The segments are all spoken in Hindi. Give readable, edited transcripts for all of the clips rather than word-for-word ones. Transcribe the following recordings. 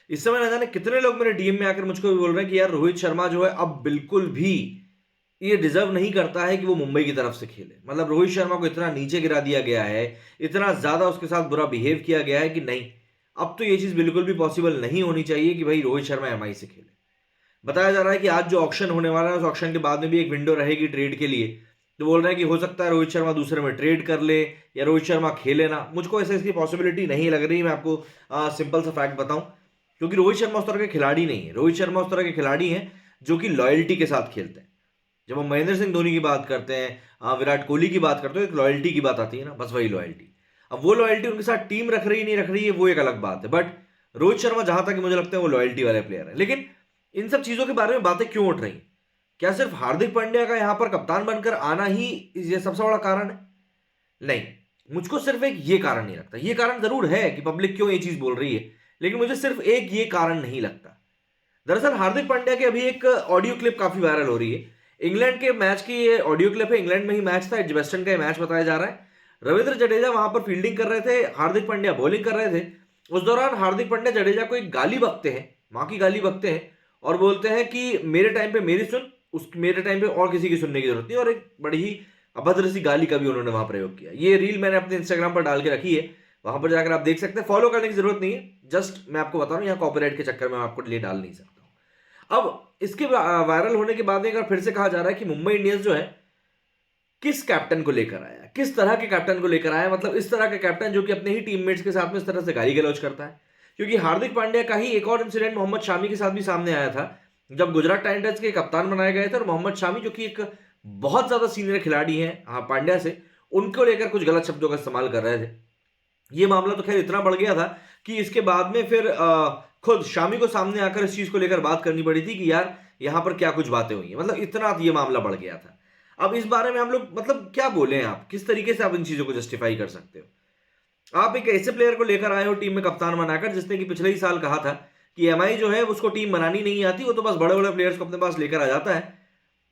इस समय ना जाने कितने लोग मेरे डीएम में आकर मुझको भी बोल रहे हैं कि यार रोहित शर्मा जो है अब बिल्कुल भी ये डिजर्व नहीं करता है कि वो मुंबई की तरफ से खेले। मतलब रोहित शर्मा को इतना नीचे गिरा दिया गया है, इतना ज्यादा उसके साथ बुरा बिहेव किया गया है कि नहीं, अब तो ये चीज बिल्कुल भी पॉसिबल नहीं होनी चाहिए कि भाई रोहित शर्मा एमआई से खेले। बताया जा रहा है कि आज जो ऑक्शन होने वाला है उस ऑक्शन के बाद में भी एक विंडो रहेगी ट्रेड के लिए। तो बोल रहे हैं कि हो सकता है रोहित शर्मा दूसरे में ट्रेड कर ले या रोहित शर्मा खेले ना। मुझको ऐसे इसकी पॉसिबिलिटी नहीं लग रही। मैं आपको सिंपल सा फैक्ट बताऊं, क्योंकि रोहित शर्मा उस तरह के खिलाड़ी नहीं है। रोहित शर्मा उस तरह के खिलाड़ी हैं जो कि लॉयल्टी के साथ खेलते हैं। जब हम महेंद्र सिंह धोनी की बात करते हैं, विराट कोहली की बात करते हैं, एक लॉयल्टी की बात आती है ना, बस वही लॉयल्टी। अब वो लॉयल्टी उनके साथ टीम रख रही नहीं रख रही है वो एक अलग बात है, बट रोहित शर्मा जहां तक मुझे लगता है वो लॉयल्टी वाले प्लेयर है। लेकिन इन सब चीजों के बारे में बातें क्यों उठ रही हैं? क्या सिर्फ हार्दिक पांड्या का यहां पर कप्तान बनकर आना ही ये सबसे बड़ा कारण है? नहीं, मुझको सिर्फ एक ये कारण नहीं लगता। ये कारण जरूर है कि पब्लिक क्यों ये चीज बोल रही है, लेकिन मुझे सिर्फ एक ये कारण नहीं लगता। दरअसल हार्दिक पांड्या की अभी एक ऑडियो क्लिप काफी वायरल हो रही है। इंग्लैंड के मैच की ये ऑडियो क्लिप है। इंग्लैंड में ही मैच था, एजबेस्टन का ये मैच बताया जा रहा है। रविंद्र जडेजा वहां पर फील्डिंग कर रहे थे, हार्दिक पांड्या बॉलिंग कर रहे थे। उस दौरान हार्दिक पांड्या जडेजा को एक गाली बकते हैं, मां की गाली बकते हैं, और बोलते हैं कि मेरे टाइम पे मेरी सुन, उस मेरे टाइम पे और किसी की सुनने की जरूरत नहीं। और एक बड़ी ही अभद्र सी गाली का भी उन्होंने वहां प्रयोग किया। ये रील मैंने अपने इंस्टाग्राम पर डाल के रखी है, वहां पर जाकर आप देख सकते हैं। फॉलो करने की जरूरत नहीं है, जस्ट मैं आपको बता रहा हूँ, यहाँ कॉपीराइट के चक्कर में मैं आपको लिए डाल नहीं सकता हूँ। अब इसके वायरल होने के बाद एक बार फिर से कहा जा रहा है कि मुंबई इंडियंस जो है किस कैप्टन को लेकर आया, किस तरह के कैप्टन को लेकर आया। मतलब इस तरह के कैप्टन जो कि अपने ही टीममेट्स के साथ में इस तरह से गाली गलौज करता है। क्योंकि हार्दिक पांड्या का ही एक और इंसिडेंट मोहम्मद शामी के साथ भी सामने आया था, जब गुजरात टाइटंस के कप्तान बनाए गए थे और मोहम्मद शामी जो कि एक बहुत ज्यादा सीनियर खिलाड़ी हैं हाँ पांड्या से, उनको लेकर कुछ गलत शब्दों का इस्तेमाल कर रहे थे। ये मामला तो खैर इतना बढ़ गया था कि इसके बाद में फिर खुद शामी को सामने आकर इस चीज को लेकर बात करनी पड़ी थी कि यार यहां पर क्या कुछ बातें हुई हैं। मतलब इतना ये मामला बढ़ गया था। अब इस बारे में हम लोग मतलब क्या बोले, आप किस तरीके से आप इन चीजों को जस्टिफाई कर सकते हो? आप एक ऐसे प्लेयर को लेकर आए हो टीम में कप्तान बनाकर, जिसने कि पिछले ही साल कहा था कि एमआई जो है उसको टीम बनानी नहीं आती, वो तो बस बड़े बड़े प्लेयर्स को अपने पास लेकर आ जाता है।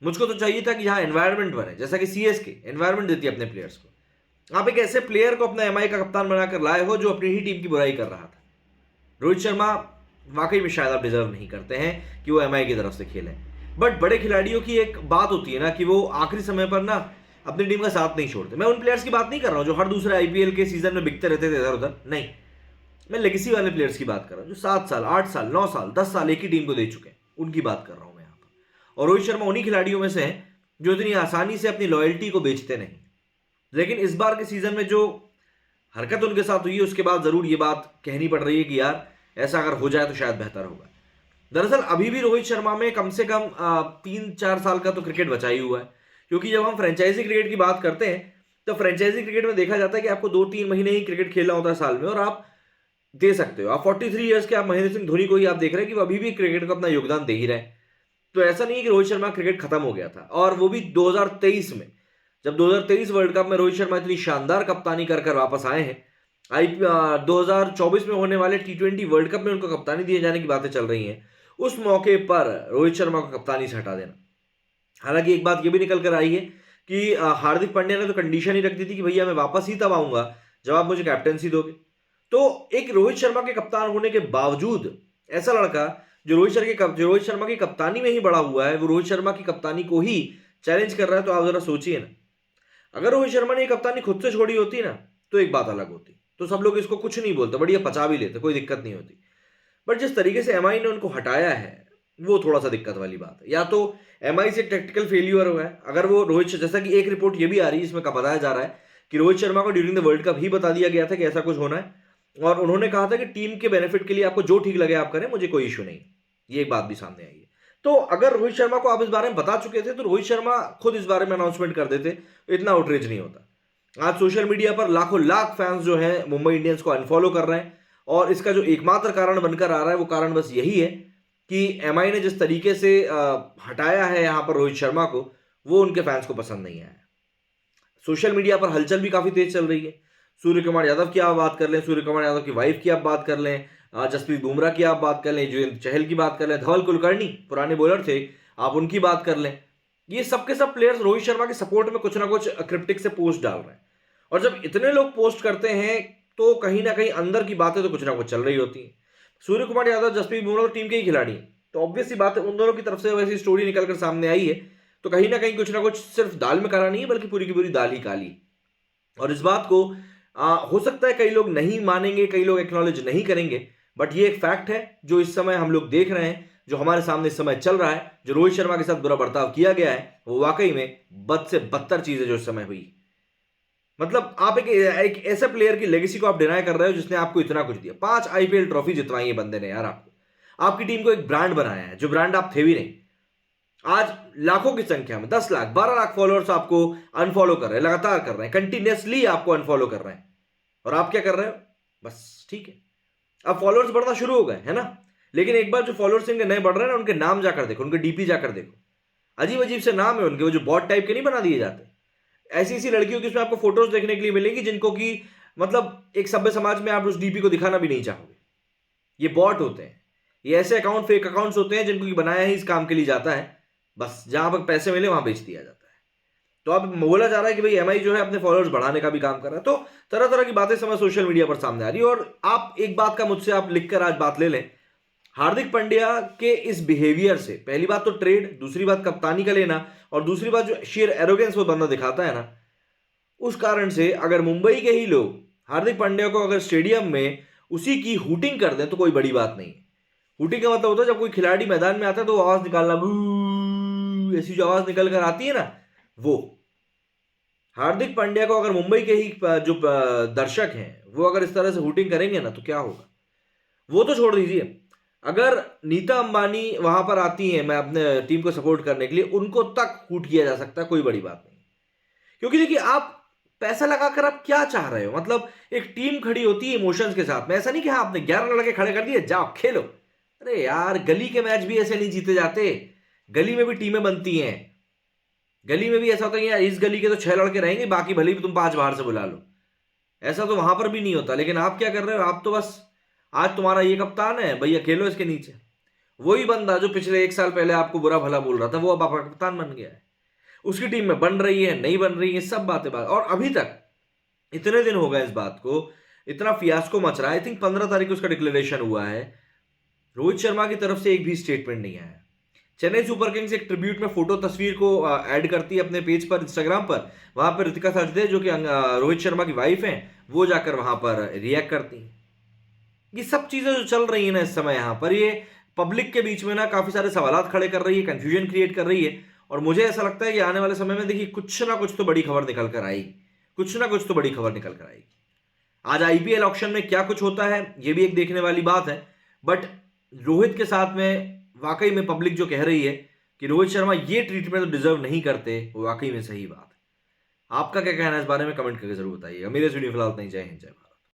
मुझको तो चाहिए था कि यहाँ एनवायरमेंट बने, जैसा कि सीएसके एनवायरमेंट देती है अपने प्लेयर्स को। आप एक ऐसे प्लेयर को अपना एमआई का कप्तान बनाकर लाए हो जो अपनी ही टीम की बुराई कर रहा था। रोहित शर्मा वाकई में शायद आप डिजर्व नहीं करते हैं कि वो एमआई की तरफ से खेलें। बट बड़े खिलाड़ियों की एक बात होती है ना कि वो आखिरी समय पर ना अपनी टीम का साथ नहीं छोड़ते। मैं उन प्लेयर्स की बात नहीं कर रहा हूं जो हर दूसरे आईपीएल के सीजन में बिकते रहते थे इधर उधर, नहीं। मैं लेगेसी वाले प्लेयर्स की बात कर रहा हूं जो 7 साल 8 साल 9 साल 10 साल एक ही टीम को दे चुके हैं, उनकी बात कर रहा हूं मैं यहाँ पर। और रोहित शर्मा उन्हीं खिलाड़ियों में से है जो इतनी आसानी से अपनी लॉयल्टी को बेचते नहीं। लेकिन इस बार के सीजन में जो हरकत उनके साथ हुई है उसके बाद जरूर ये बात कहनी पड़ रही है कि यार ऐसा अगर हो जाए तो शायद बेहतर होगा। दरअसल अभी भी रोहित शर्मा में कम से कम 3-4 साल का तो क्रिकेट बचा ही हुआ है। क्योंकि जब हम फ्रेंचाइजी क्रिकेट की बात करते हैं तो फ्रेंचाइजी क्रिकेट में देखा जाता है कि आपको 2-3 महीने ही क्रिकेट खेलना होता है साल में, और आप दे सकते हो। आप 43 ईयर्स के आप महेंद्र सिंह धोनी को ही आप देख रहे हैं कि वो अभी भी क्रिकेट को अपना योगदान दे ही रहे हैं। तो ऐसा नहीं है कि रोहित शर्मा क्रिकेट खत्म हो गया था, और वो भी 2023 में, जब 2023 वर्ल्ड कप में रोहित शर्मा इतनी शानदार कप्तानी कर कर वापस आए हैं। 2024 में होने वाले T20 वर्ल्ड कप में उनको कप्तानी दिए जाने की बातें चल रही हैं। उस मौके पर रोहित शर्मा को कप्तानी से हटा देना। हालांकि एक बात यह भी निकल कर आई है कि हार्दिक पांड्या ने तो कंडीशन ही रख दी थी कि भैया मैं वापस ही तब आऊंगा जब आप मुझे कैप्टनसी दोगे। तो एक रोहित शर्मा के कप्तान होने के बावजूद ऐसा लड़का जो रोहित शर्मा की कप्तानी में ही बड़ा हुआ है, वो रोहित शर्मा की कप्तानी को ही चैलेंज कर रहा है। तो आप जरा सोचिए ना, अगर रोहित शर्मा ने कप्तानी खुद से छोड़ी होती ना तो एक बात अलग होती, तो सब लोग इसको कुछ नहीं बोलते, बढ़िया पचा भी लेते, कोई दिक्कत नहीं होती। बट जिस तरीके से एमआई ने उनको हटाया है वो थोड़ा सा दिक्कत वाली बात है। या तो एमआई से टेक्टिकल फेल्यूर हुआ है, अगर वो रोहित, जैसा कि एक रिपोर्ट ये भी आ रही है इसमें बताया जा रहा है कि रोहित शर्मा को ड्यूरिंग द वर्ल्ड कप ही बता दिया गया था कि ऐसा कुछ होना है, और उन्होंने कहा था कि टीम के बेनिफिट के लिए आपको जो ठीक लगे आप करें, मुझे कोई इशू नहीं। ये एक बात भी सामने आई है। तो अगर रोहित शर्मा को आप इस बारे में बता चुके थे तो रोहित शर्मा खुद इस बारे में अनाउंसमेंट कर देते, इतना आउटरीच नहीं होता। आज सोशल मीडिया पर लाखों लाख फैंस जो हैं मुंबई इंडियंस को अनफॉलो कर रहे हैं, और इसका जो एकमात्र कारण बनकर आ रहा है वो कारण बस यही है कि एमआई ने जिस तरीके से हटाया है यहां पर रोहित शर्मा को, वो उनके फैंस को पसंद नहीं आया। सोशल मीडिया पर हलचल भी काफी तेज चल रही है। सूर्य कुमार यादव की आप बात कर लें, सूर्य कुमार यादव की वाइफ की आप बात कर लें, जसप्रीत बुमराह की आप बात कर लें, युजवेंद्र चहल की बात कर लें, धवल कुलकर्णी पुराने बॉलर थे, आप उनकी बात कर लें। ये सबके सब प्लेयर्स रोहित शर्मा के सपोर्ट में कुछ ना कुछ क्रिप्टिक से पोस्ट डाल रहे हैं। और जब इतने लोग पोस्ट करते हैं तो कहीं ना कहीं अंदर की बातें तो कुछ ना कुछ चल रही होती हैं। सूर्य कुमार यादव, जसप्रीत बुमराह तो टीम के ही खिलाड़ी हैं, तो ऑब्वियस सी बात है उन दोनों की तरफ से वैसी स्टोरी निकलकर सामने आई है, तो कहीं ना कहीं कुछ ना कुछ सिर्फ दाल में काला नहीं है, बल्कि पूरी की पूरी दाल ही काली। और इस बात को हो सकता है कई लोग नहीं मानेंगे, कई लोग एक्नॉलेज नहीं करेंगे, बट ये एक फैक्ट है जो इस समय हम लोग देख रहे हैं, जो हमारे सामने इस समय चल रहा है। जो रोहित शर्मा के साथ बुरा बर्ताव किया गया है वो वाकई में बद से बदतर चीज है जो इस समय हुई। मतलब आप एक ऐसे प्लेयर की लेगेसी को आप डिनाई कर रहे हो जिसने आपको इतना कुछ दिया। 5 आईपीएल ट्रॉफी जितवाई है बंदे ने यार आपको, आपकी टीम को एक ब्रांड बनाया है जो ब्रांड आप थे भी नहीं। आज लाखों की संख्या में 10 लाख 12 लाख फॉलोअर्स आपको अनफॉलो कर रहे हैं, लगातार कर रहे हैं, कंटिन्यूसली आपको अनफॉलो कर रहे हैं, और आप क्या कर रहे हो? बस ठीक है, अब फॉलोअर्स बढ़ना शुरू हो गए है ना, लेकिन एक बार जो फॉलोअर्स इनके नए बढ़ रहे हैं ना, उनके नाम जाकर देखो, उनके डीपी जाकर देखो, अजीब अजीब से नाम है उनके, वो जो बॉट टाइप के नहीं बना दिए जाते। ऐसी ऐसी लड़कियों की इसमें आपको फोटोज देखने के लिए मिलेंगी जिनको कि मतलब एक सभ्य समाज में आप उस डीपी को दिखाना भी नहीं चाहोगे। ये बॉट होते हैं, ये ऐसे अकाउंट, फेक अकाउंट्स होते हैं जिनको कि बनाया ही इस काम के लिए जाता है, बस जहां पर पैसे मिले वहां बेच दिया जाता है। तो अब बोला जा रहा है कि भाई एमआई जो है अपने फॉलोअर्स बढ़ाने का भी काम कर रहा है, तो तरह तरह की बातें समय सोशल मीडिया पर सामने आ रही है। और आप एक बात का मुझसे आप लिखकर आज बात ले लें, हार्दिक पांड्या के इस बिहेवियर से, पहली बात तो ट्रेड, दूसरी बात कप्तानी का लेना, और दूसरी बात जो शेयर एरोगेंस वो बंदा दिखाता है ना, उस कारण से अगर मुंबई के ही लोग हार्दिक पांड्या को अगर स्टेडियम में उसी की हुटिंग कर दें तो कोई बड़ी बात नहीं है। हुटिंग का मतलब होता है जब कोई खिलाड़ी मैदान में आता है तो आवाज निकालना, ऐसी जो आवाज निकल कर आती है ना, वो हार्दिक पांड्या को अगर मुंबई के ही जो दर्शक हैं वो अगर इस तरह से हुटिंग करेंगे ना तो क्या होगा। वो तो छोड़ दीजिए, अगर नीता अंबानी वहां पर आती है मैं अपने टीम को सपोर्ट करने के लिए, उनको तक हूट किया जा सकता है, कोई बड़ी बात नहीं। क्योंकि देखिए आप पैसा लगाकर आप क्या चाह रहे हो, मतलब एक टीम खड़ी होती है इमोशंस के साथ में, ऐसा नहीं कि हाँ आपने 11 लड़के खड़े कर दिए जाओ खेलो। अरे यार गली के मैच भी ऐसे नहीं जीते जाते, गली में भी टीमें बनती हैं, गली में भी ऐसा होता है कि यार इस गली के तो 6 लड़के रहेंगे, बाकी भले भी तुम 5 बाहर से बुला लो, ऐसा तो वहां पर भी नहीं होता। लेकिन आप क्या कर रहे हो, आप तो बस आज तुम्हारा ये कप्तान है भैया खेलो इसके नीचे, वही बंदा जो पिछले 1 साल पहले आपको बुरा भला बोल रहा था वो अब आपका कप्तान बन गया है, उसकी टीम में बन रही है नहीं बन रही है, सब बातें बात। और अभी तक इतने दिन हो गए इस बात को, इतना फियास्को मच रहा है, आई थिंक 15 तारीख को उसका डिक्लेरेशन हुआ है, रोहित शर्मा की तरफ से एक भी स्टेटमेंट नहीं आया। चेन्नई सुपर किंग्स एक ट्रिब्यूट में फोटो तस्वीर को ऐड करती है अपने पेज पर, इंस्टाग्राम पर, वहां पर ऋतिका सचदेव जो कि रोहित शर्मा की वाइफ हैं वो जाकर वहां पर रिएक्ट करती हैं। ये सब चीजें जो चल रही है ना इस समय यहाँ पर, ये पब्लिक के बीच में ना काफी सारे सवालात खड़े कर रही है, कंफ्यूजन क्रिएट कर रही है। और मुझे ऐसा लगता है कि आने वाले समय में देखिए कुछ ना कुछ तो बड़ी खबर निकल कर आएगी, कुछ ना कुछ तो बड़ी खबर निकल कर आएगी। आज आईपीएल ऑक्शन में क्या कुछ होता है ये भी एक देखने वाली बात है, बट रोहित के साथ में वाकई में पब्लिक जो कह रही है कि रोहित शर्मा ये ट्रीटमेंट तो डिजर्व नहीं करते, वो वाकई में सही बात है। आपका क्या कहना है इस बारे में कमेंट करके जरूर बताइएगा। मेरे वीडियो फिलहाल नहीं, जय हिंद जय भारत।